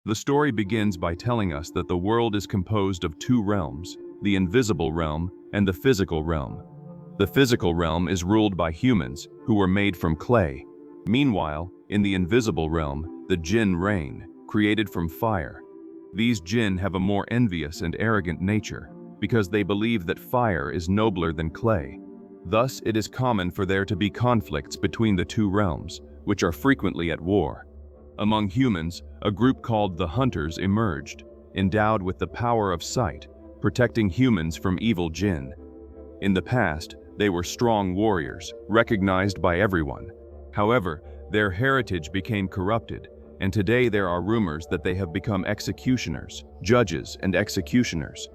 The story begins by telling us that the world is composed of two realms, the invisible realm and the physical realm. The physical realm is ruled by humans, who were made from clay. Meanwhile, in the invisible realm, the jinn reign, created from fire. These jinn have a more envious and arrogant nature, because they believe that fire is nobler than clay. Thus, it is common for there to be conflicts between the two realms, which are frequently at war. Among humans, a group called the Hunters emerged, endowed with the power of sight, protecting humans from evil jinn. In the past, they were strong warriors, recognized by everyone. However, their heritage became corrupted, and today there are rumors that they have become executioners, judges, and executioners.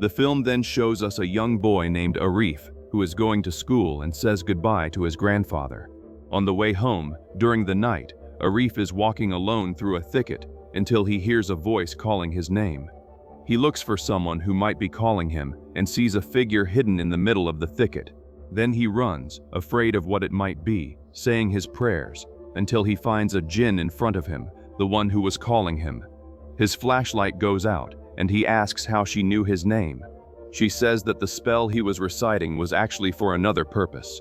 The film then shows us a young boy named Arif, who is going to school and says goodbye to his grandfather. On the way home, during the night, Arif is walking alone through a thicket until he hears a voice calling his name. He looks for someone who might be calling him and sees a figure hidden in the middle of the thicket. Then he runs, afraid of what it might be, saying his prayers, until he finds a jinn in front of him, the one who was calling him. His flashlight goes out, and he asks how she knew his name. She says that the spell he was reciting was actually for another purpose.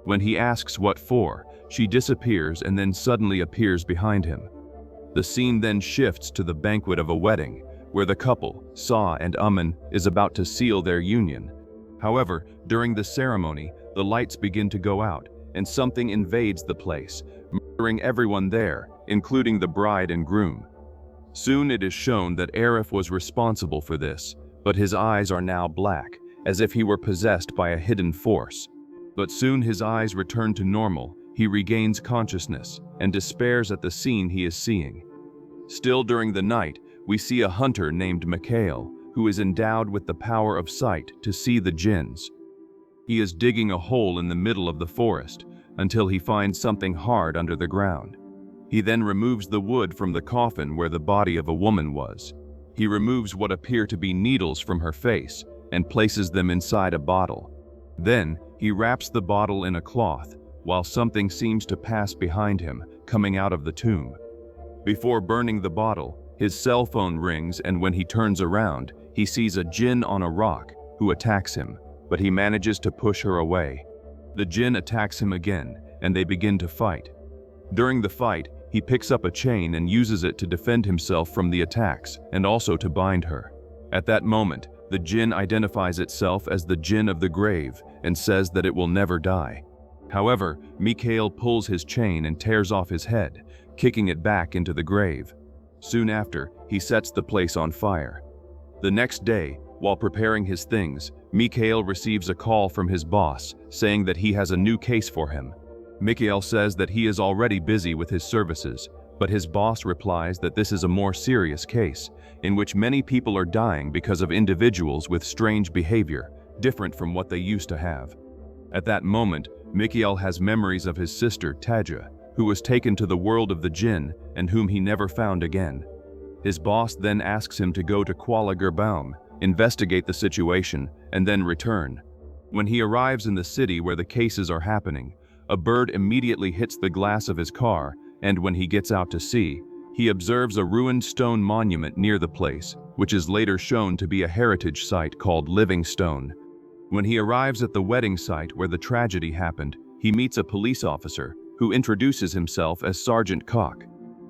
When he asks what for, she disappears and then suddenly appears behind him. The scene then shifts to the banquet of a wedding, where the couple, Sa and Aman, is about to seal their union. However, during the ceremony, the lights begin to go out, and something invades the place, murdering everyone there, including the bride and groom. Soon it is shown that Arif was responsible for this, but his eyes are now black, as if he were possessed by a hidden force. But soon his eyes return to normal, he regains consciousness, and despairs at the scene he is seeing. Still during the night, we see a hunter named Mikael, who is endowed with the power of sight to see the jinns. He is digging a hole in the middle of the forest, until he finds something hard under the ground. He then removes the wood from the coffin where the body of a woman was. He removes what appear to be needles from her face, and places them inside a bottle. Then, he wraps the bottle in a cloth, while something seems to pass behind him, coming out of the tomb. Before burning the bottle, his cell phone rings, and when he turns around, he sees a jinn on a rock, who attacks him, but he manages to push her away. The jinn attacks him again, and they begin to fight. During the fight, he picks up a chain and uses it to defend himself from the attacks, and also to bind her. At that moment, the jinn identifies itself as the jinn of the grave, and says that it will never die. However, Mikael pulls his chain and tears off his head, kicking it back into the grave. Soon after, he sets the place on fire. The next day, while preparing his things, Mikael receives a call from his boss, saying that he has a new case for him. Mikael says that he is already busy with his services, but his boss replies that this is a more serious case, in which many people are dying because of individuals with strange behavior, different from what they used to have. At that moment, Mikael has memories of his sister, Taja, who was taken to the world of the jinn and whom he never found again. His boss then asks him to go to Kuala Gerbang, investigate the situation, and then return. When he arrives in the city where the cases are happening, a bird immediately hits the glass of his car, and when he gets out to sea, he observes a ruined stone monument near the place, which is later shown to be a heritage site called Living Stone. When he arrives at the wedding site where the tragedy happened, he meets a police officer who introduces himself as Sergeant Koch.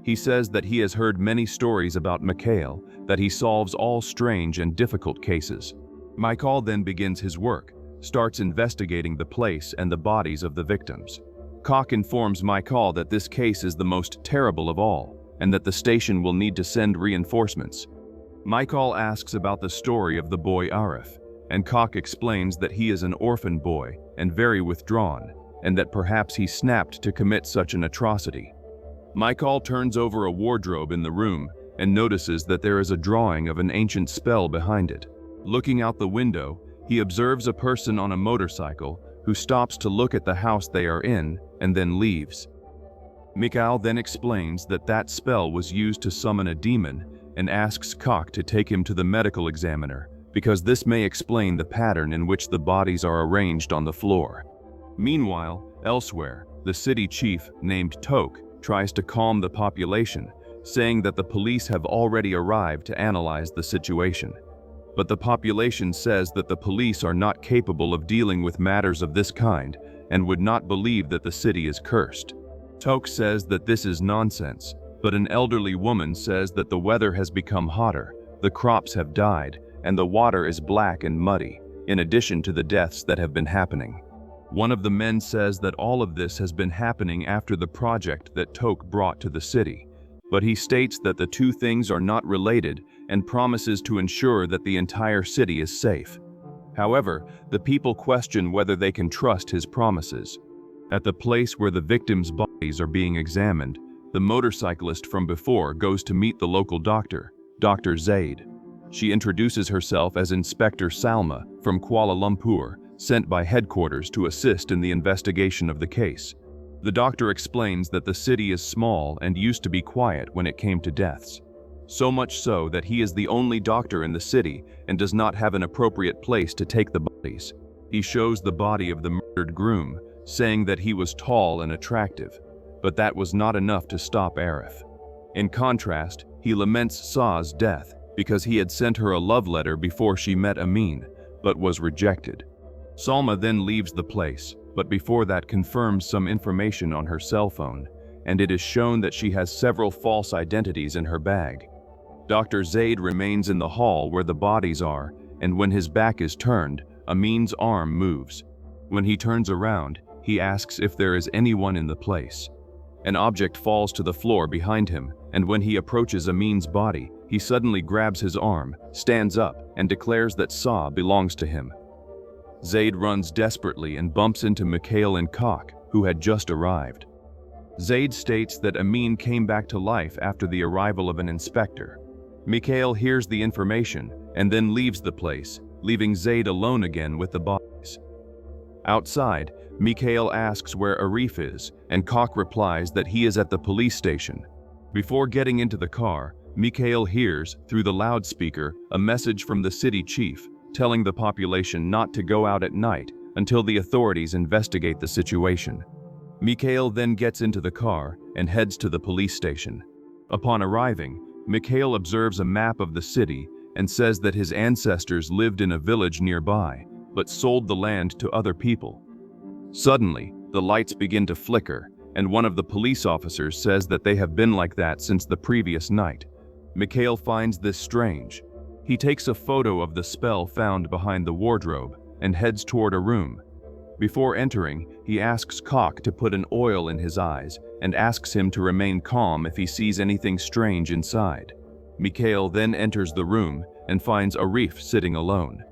He says that he has heard many stories about Mikael, that he solves all strange and difficult cases. Mikael then begins his work, starts investigating the place and the bodies of the victims. Koch informs Mikael that this case is the most terrible of all, and that the station will need to send reinforcements. Mikael asks about the story of the boy Arif, and Koch explains that he is an orphan boy and very withdrawn, and that perhaps he snapped to commit such an atrocity. Mikael turns over a wardrobe in the room and notices that there is a drawing of an ancient spell behind it. Looking out the window, he observes a person on a motorcycle who stops to look at the house they are in and then leaves. Mikael then explains that that spell was used to summon a demon and asks Koch to take him to the medical examiner, because this may explain the pattern in which the bodies are arranged on the floor. Meanwhile, elsewhere, the city chief, named Tok, tries to calm the population, saying that the police have already arrived to analyze the situation. But the population says that the police are not capable of dealing with matters of this kind and would not believe that the city is cursed. Tok says that this is nonsense, but an elderly woman says that the weather has become hotter, the crops have died, and the water is black and muddy, in addition to the deaths that have been happening. One of the men says that all of this has been happening after the project that Tok brought to the city, but he states that the two things are not related and promises to ensure that the entire city is safe. However, the people question whether they can trust his promises. At the place where the victims' bodies are being examined, the motorcyclist from before goes to meet the local doctor, Dr. Zaid. She introduces herself as Inspector Salma from Kuala Lumpur, sent by headquarters to assist in the investigation of the case. The doctor explains that the city is small and used to be quiet when it came to deaths. So much so that he is the only doctor in the city and does not have an appropriate place to take the bodies. He shows the body of the murdered groom, saying that he was tall and attractive, but that was not enough to stop Arif. In contrast, he laments Sa's death because he had sent her a love letter before she met Amin, but was rejected. Salma then leaves the place, but before that confirms some information on her cell phone, and it is shown that she has several false identities in her bag. Dr. Zaid remains in the hall where the bodies are, and when his back is turned, Amin's arm moves. When he turns around, he asks if there is anyone in the place. An object falls to the floor behind him, and when he approaches Amin's body, he suddenly grabs his arm, stands up, and declares that Sa belongs to him. Zaid runs desperately and bumps into Mikael and Kok, who had just arrived. Zaid states that Amin came back to life after the arrival of an inspector. Mikael hears the information and then leaves the place, leaving Zaid alone again with the bodies. Outside, Mikael asks where Arif is, and Kok replies that he is at the police station. Before getting into the car, Mikael hears, through the loudspeaker, a message from the city chief, telling the population not to go out at night until the authorities investigate the situation. Mikael then gets into the car and heads to the police station. Upon arriving, Mikael observes a map of the city and says that his ancestors lived in a village nearby, but sold the land to other people. Suddenly, the lights begin to flicker, and one of the police officers says that they have been like that since the previous night. Mikael finds this strange. He takes a photo of the spell found behind the wardrobe and heads toward a room. Before entering, he asks Kok to put an oil in his eyes and asks him to remain calm if he sees anything strange inside. Mikael then enters the room and finds Arif sitting alone.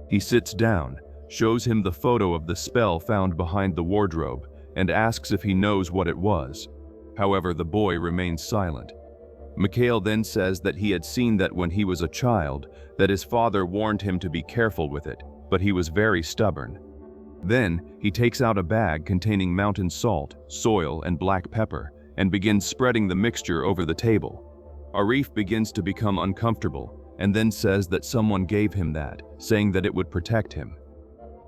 He sits down, shows him the photo of the spell found behind the wardrobe, and asks if he knows what it was. However, the boy remains silent. Mikael then says that he had seen that when he was a child, that his father warned him to be careful with it, but he was very stubborn. Then, he takes out a bag containing mountain salt, soil, and black pepper, and begins spreading the mixture over the table. Arif begins to become uncomfortable, and then says that someone gave him that, saying that it would protect him.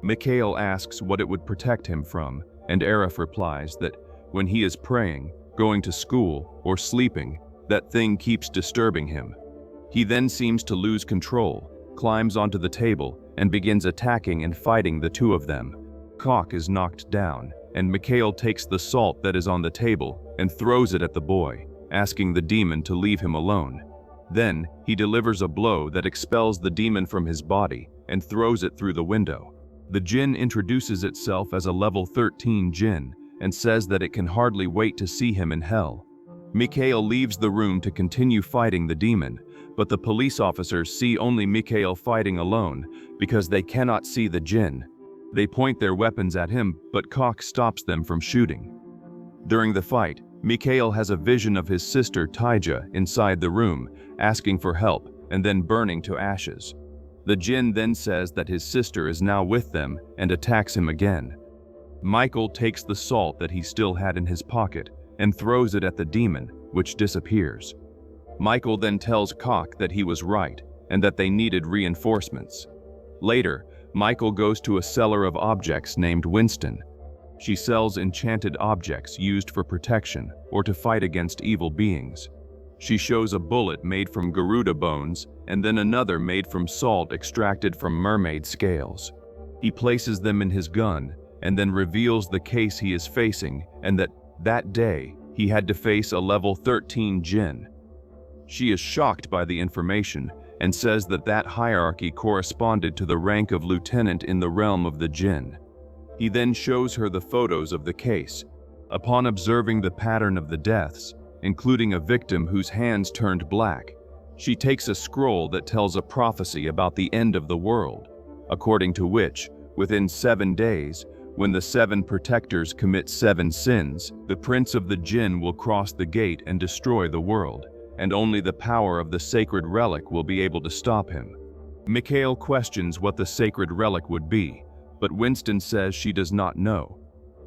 Mikael asks what it would protect him from, and Arif replies that when he is praying, going to school, or sleeping, that thing keeps disturbing him. He then seems to lose control, climbs onto the table, and begins attacking and fighting the two of them. Kok is knocked down, and Mikael takes the salt that is on the table and throws it at the boy, asking the demon to leave him alone. Then, he delivers a blow that expels the demon from his body and throws it through the window. The jinn introduces itself as a level 13 jinn and says that it can hardly wait to see him in hell. Mikael leaves the room to continue fighting the demon, but the police officers see only Mikael fighting alone because they cannot see the jinn. They point their weapons at him, but Kok stops them from shooting. During the fight, Mikael has a vision of his sister Taija inside the room, asking for help and then burning to ashes. The jinn then says that his sister is now with them and attacks him again. Mikael takes the salt that he still had in his pocket and throws it at the demon, which disappears. Mikael then tells Kok that he was right and that they needed reinforcements. Later, Mikael goes to a seller of objects named Winston. She sells enchanted objects used for protection or to fight against evil beings. She shows a bullet made from Garuda bones and then another made from salt extracted from mermaid scales. He places them in his gun and then reveals the case he is facing and that day he had to face a level 13 jinn. She is shocked by the information and says that hierarchy corresponded to the rank of lieutenant in the realm of the jinn. He then shows her the photos of the case. Upon observing the pattern of the deaths, including a victim whose hands turned black, she takes a scroll that tells a prophecy about the end of the world, according to which, within 7 days, when the 7 protectors commit 7 sins, the prince of the jinn will cross the gate and destroy the world, and only the power of the sacred relic will be able to stop him. Mikael questions what the sacred relic would be, but Winston says she does not know.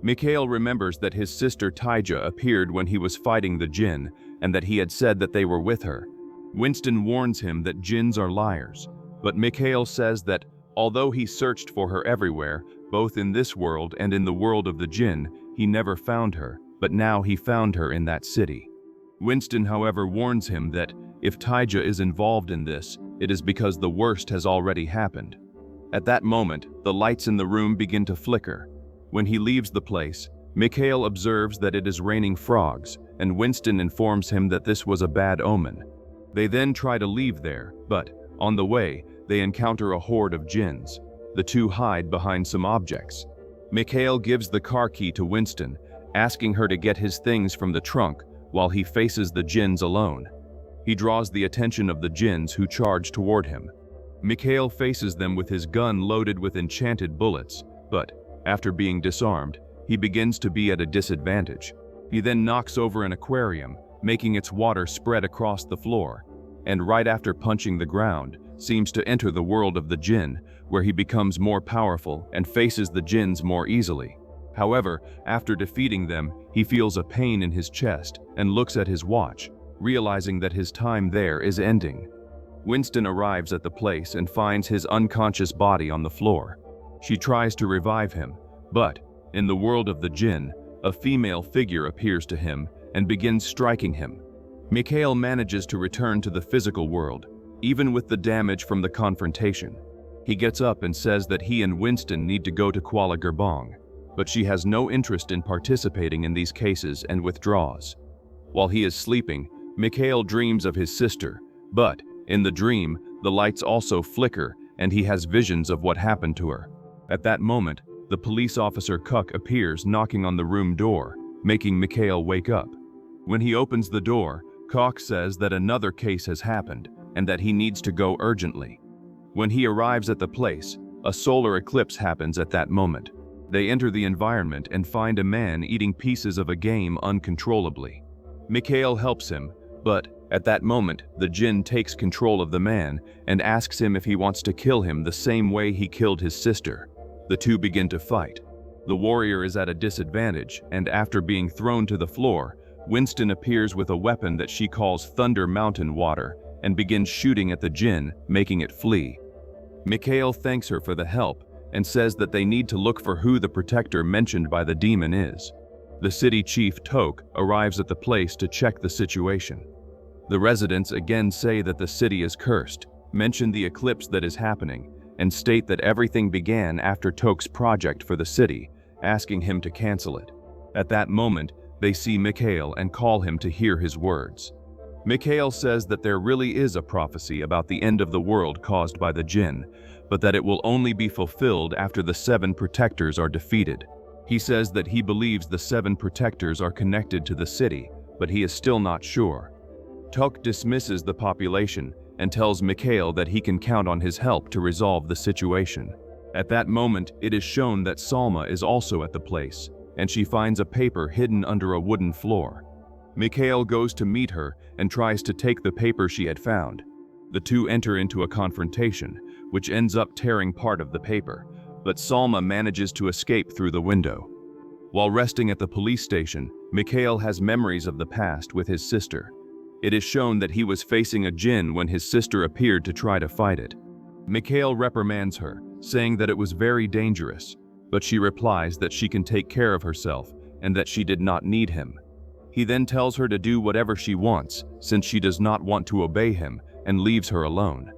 Mikael remembers that his sister Taija appeared when he was fighting the jinn, and that he had said that they were with her. Winston warns him that jinns are liars, but Mikael says that although he searched for her everywhere, both in this world and in the world of the jinn, he never found her, but now he found her in that city. Winston, however, warns him that if Taija is involved in this, it is because the worst has already happened. At that moment, the lights in the room begin to flicker. When he leaves the place, Mikael observes that it is raining frogs, and Winston informs him that this was a bad omen. They then try to leave there, but, on the way, they encounter a horde of jinns. The two hide behind some objects. Mikael gives the car key to Winston, asking her to get his things from the trunk while he faces the jinns alone. He draws the attention of the jinns who charge toward him. Mikael faces them with his gun loaded with enchanted bullets, but, after being disarmed, he begins to be at a disadvantage. He then knocks over an aquarium, making its water spread across the floor, and right after punching the ground, seems to enter the world of the jinn, where he becomes more powerful and faces the jinns more easily. However, after defeating them, he feels a pain in his chest and looks at his watch, realizing that his time there is ending. Winston arrives at the place and finds his unconscious body on the floor. She tries to revive him, but, in the world of the jinn, a female figure appears to him and begins striking him. Mikael manages to return to the physical world, even with the damage from the confrontation. He gets up and says that he and Winston need to go to Kuala Gerbang, but she has no interest in participating in these cases and withdraws. While he is sleeping, Mikael dreams of his sister, but, in the dream, the lights also flicker and he has visions of what happened to her. At that moment, the police officer Cook appears knocking on the room door, making Mikael wake up. When he opens the door, Cook says that another case has happened and that he needs to go urgently. When he arrives at the place, a solar eclipse happens at that moment. They enter the environment and find a man eating pieces of a game uncontrollably. Mikael helps him, but at that moment, the jinn takes control of the man and asks him if he wants to kill him the same way he killed his sister. The two begin to fight. The warrior is at a disadvantage, and after being thrown to the floor, Winston appears with a weapon that she calls Thunder Mountain Water and begins shooting at the jinn, making it flee. Mikael thanks her for the help and says that they need to look for who the protector mentioned by the demon is. The city chief Tok arrives at the place to check the situation. The residents again say that the city is cursed, mention the eclipse that is happening, and state that everything began after Tok's project for the city, asking him to cancel it. At that moment, they see Mikael and call him to hear his words. Mikael says that there really is a prophecy about the end of the world caused by the jinn, but that it will only be fulfilled after the 7 protectors are defeated. He says that he believes the 7 protectors are connected to the city, but he is still not sure. Tok dismisses the population and tells Mikael that he can count on his help to resolve the situation. At that moment, it is shown that Salma is also at the place, and she finds a paper hidden under a wooden floor. Mikael goes to meet her and tries to take the paper she had found. The two enter into a confrontation, which ends up tearing part of the paper, but Salma manages to escape through the window. While resting at the police station, Mikael has memories of the past with his sister. It is shown that he was facing a jinn when his sister appeared to try to fight it. Mikael reprimands her, saying that it was very dangerous, but she replies that she can take care of herself and that she did not need him. He then tells her to do whatever she wants, since she does not want to obey him, and leaves her alone.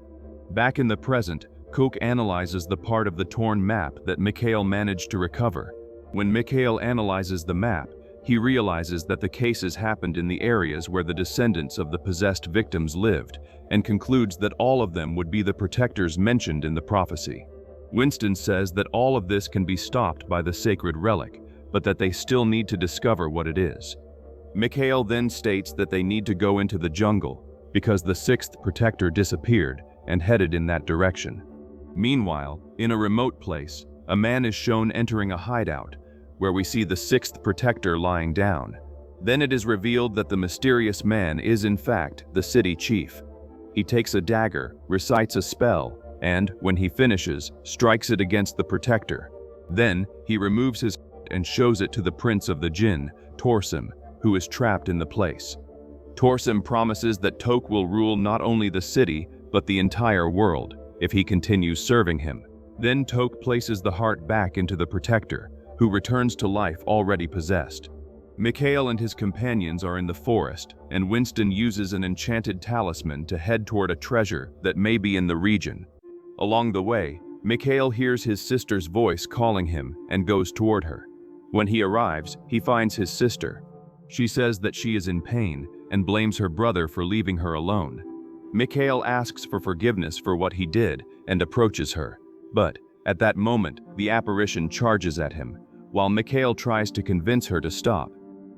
Back in the present, Coke analyzes the part of the torn map that Mikael managed to recover. When Mikael analyzes the map, he realizes that the cases happened in the areas where the descendants of the possessed victims lived, and concludes that all of them would be the protectors mentioned in the prophecy. Winston says that all of this can be stopped by the sacred relic, but that they still need to discover what it is. Mikael then states that they need to go into the jungle, because the sixth protector disappeared and headed in that direction. Meanwhile, in a remote place, a man is shown entering a hideout, where we see the sixth protector lying down. Then it is revealed that the mysterious man is in fact the city chief. He takes a dagger, recites a spell, and, when he finishes, strikes it against the protector. Then, he removes his and shows it to the prince of the jinn, Torsim, who is trapped in the place. Torsim promises that Toke will rule not only the city, but the entire world, if he continues serving him. Then Toke places the heart back into the protector, who returns to life already possessed. Mikael and his companions are in the forest, and Winston uses an enchanted talisman to head toward a treasure that may be in the region. Along the way, Mikael hears his sister's voice calling him and goes toward her. When he arrives, he finds his sister. She says that she is in pain and blames her brother for leaving her alone. Mikael asks for forgiveness for what he did and approaches her, but at that moment, the apparition charges at him, while Mikael tries to convince her to stop.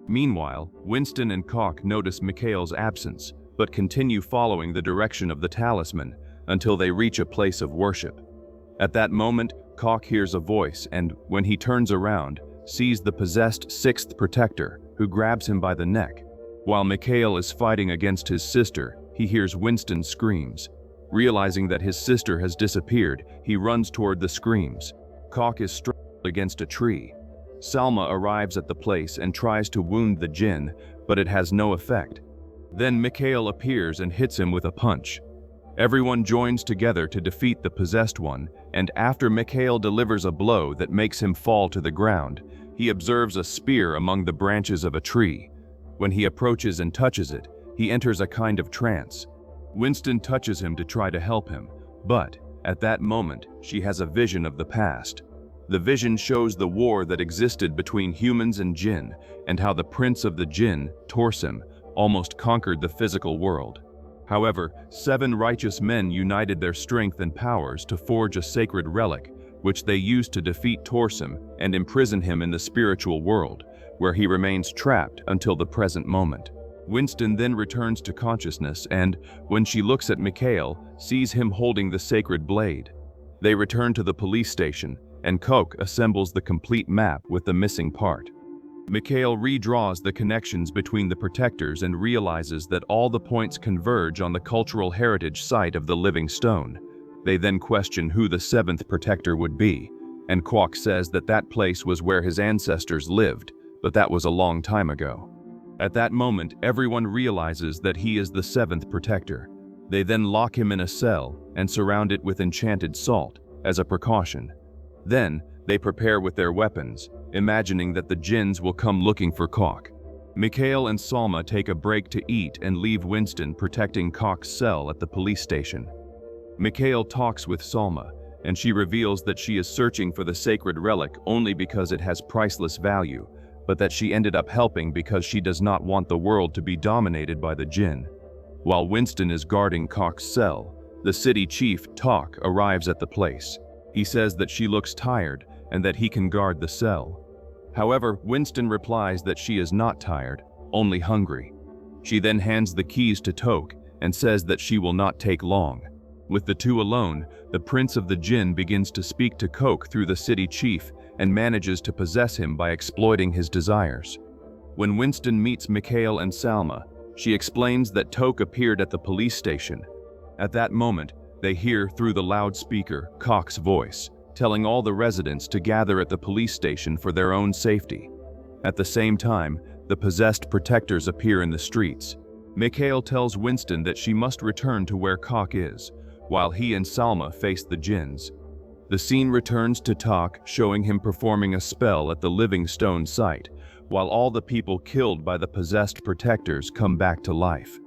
Meanwhile, Winston and Cock notice Mikael's absence, but continue following the direction of the talisman until they reach a place of worship. At that moment, Cock hears a voice and, when he turns around, sees the possessed sixth protector, who grabs him by the neck. While Mikael is fighting against his sister, he hears Winston's screams. Realizing that his sister has disappeared, he runs toward the screams. Cock is struck against a tree. Salma arrives at the place and tries to wound the jinn, but it has no effect. Then Mikael appears and hits him with a punch. Everyone joins together to defeat the possessed one, and after Mikael delivers a blow that makes him fall to the ground, he observes a spear among the branches of a tree. When he approaches and touches it, he enters a kind of trance. Winston touches him to try to help him, but at that moment, she has a vision of the past. The vision shows the war that existed between humans and jinn, and how the prince of the jinn, Torsim, almost conquered the physical world. However, 7 righteous men united their strength and powers to forge a sacred relic, which they used to defeat Torsim and imprison him in the spiritual world, where he remains trapped until the present moment. Winston then returns to consciousness and, when she looks at Mikael, sees him holding the sacred blade. They return to the police station, and Coke assembles the complete map with the missing part. Mikael redraws the connections between the protectors and realizes that all the points converge on the cultural heritage site of the living stone. They then question who the 7th protector would be, and Kwok says that that place was where his ancestors lived, but that was a long time ago. At that moment, everyone realizes that he is the 7th protector. They then lock him in a cell and surround it with enchanted salt as a precaution. Then, they prepare with their weapons, imagining that the jinns will come looking for Cock. Mikael and Salma take a break to eat and leave Winston protecting Cock's cell at the police station. Mikael talks with Salma, and she reveals that she is searching for the sacred relic only because it has priceless value, but that she ended up helping because she does not want the world to be dominated by the jinn. While Winston is guarding Cock's cell, the city chief, Tok, arrives at the place. He says that she looks tired and that he can guard the cell. However, Winston replies that she is not tired, only hungry. She then hands the keys to Tok and says that she will not take long. With the two alone, the prince of the jinn begins to speak to Coke through the city chief and manages to possess him by exploiting his desires. When Winston meets Mikael and Salma, she explains that Tok appeared at the police station. At that moment, they hear through the loudspeaker Cock's voice, telling all the residents to gather at the police station for their own safety. At the same time, the possessed protectors appear in the streets. Mikael tells Winston that she must return to where Cock is, while he and Salma face the jinns. The scene returns to Tok, showing him performing a spell at the living stone site, while all the people killed by the possessed protectors come back to life.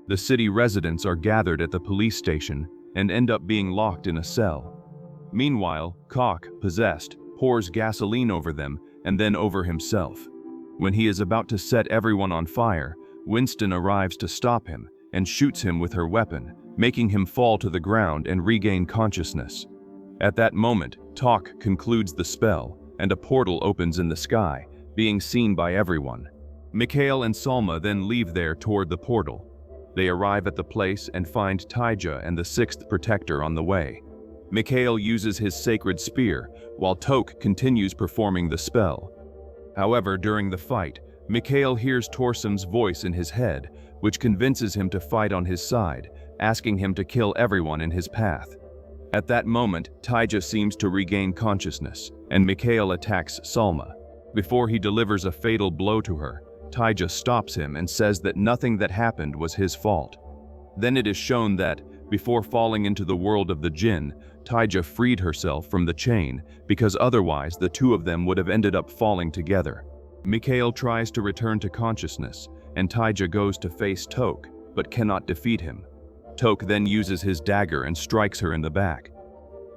The city residents are gathered at the police station and end up being locked in a cell. Meanwhile, Cock, possessed, pours gasoline over them and then over himself. When he is about to set everyone on fire, Winston arrives to stop him and shoots him with her weapon, making him fall to the ground and regain consciousness. At that moment, Talk concludes the spell, and a portal opens in the sky, being seen by everyone. Mikael and Salma then leave there toward the portal. They arrive at the place and find Taija and the sixth protector on the way. Mikael uses his sacred spear, while Toke continues performing the spell. However, during the fight, Mikael hears Torsum's voice in his head, which convinces him to fight on his side, asking him to kill everyone in his path. At that moment, Taija seems to regain consciousness, and Mikael attacks Salma. Before he delivers a fatal blow to her, Taija stops him and says that nothing that happened was his fault. Then it is shown that, before falling into the world of the jinn, Taija freed herself from the chain, because otherwise the two of them would have ended up falling together. Mikael tries to return to consciousness, and Taija goes to face Toke, but cannot defeat him. Toke then uses his dagger and strikes her in the back.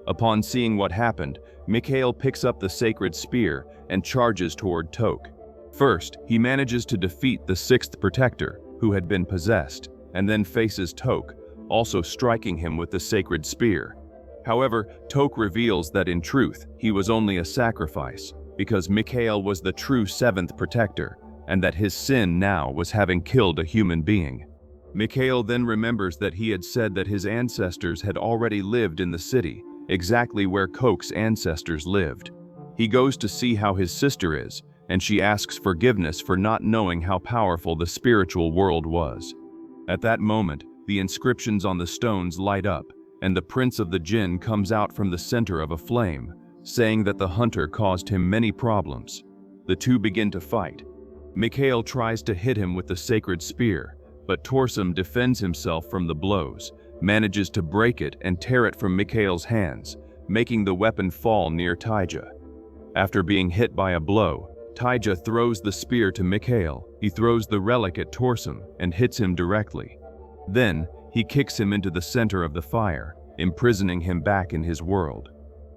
Upon seeing what happened, Mikael picks up the sacred spear and charges toward Toke. First, he manages to defeat the sixth protector, who had been possessed, and then faces Toke, also striking him with the sacred spear. However, Toke reveals that in truth, he was only a sacrifice, because Mikael was the true seventh protector, and that his sin now was having killed a human being. Mikael then remembers that he had said that his ancestors had already lived in the city, exactly where Coke's ancestors lived. He goes to see how his sister is, and she asks forgiveness for not knowing how powerful the spiritual world was. At that moment, the inscriptions on the stones light up, and the prince of the jinn comes out from the center of a flame, saying that the hunter caused him many problems. The two begin to fight. Mikael tries to hit him with the sacred spear, but Torsum defends himself from the blows, manages to break it and tear it from Mikael's hands, making the weapon fall near Taija. After being hit by a blow, Taija throws the spear to Mikael. He throws the relic at Torsum and hits him directly. Then, he kicks him into the center of the fire, imprisoning him back in his world.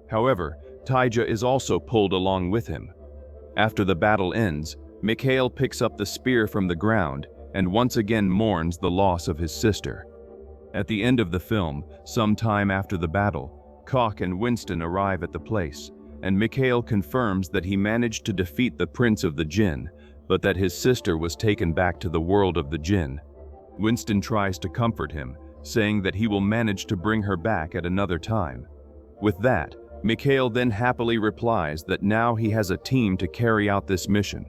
However, Taija is also pulled along with him. After the battle ends, Mikael picks up the spear from the ground and once again mourns the loss of his sister. At the end of the film, some time after the battle, Cock and Winston arrive at the place, and Mikael confirms that he managed to defeat the prince of the jinn, but that his sister was taken back to the world of the jinn. Winston tries to comfort him, saying that he will manage to bring her back at another time. With that, Mikael then happily replies that now he has a team to carry out this mission,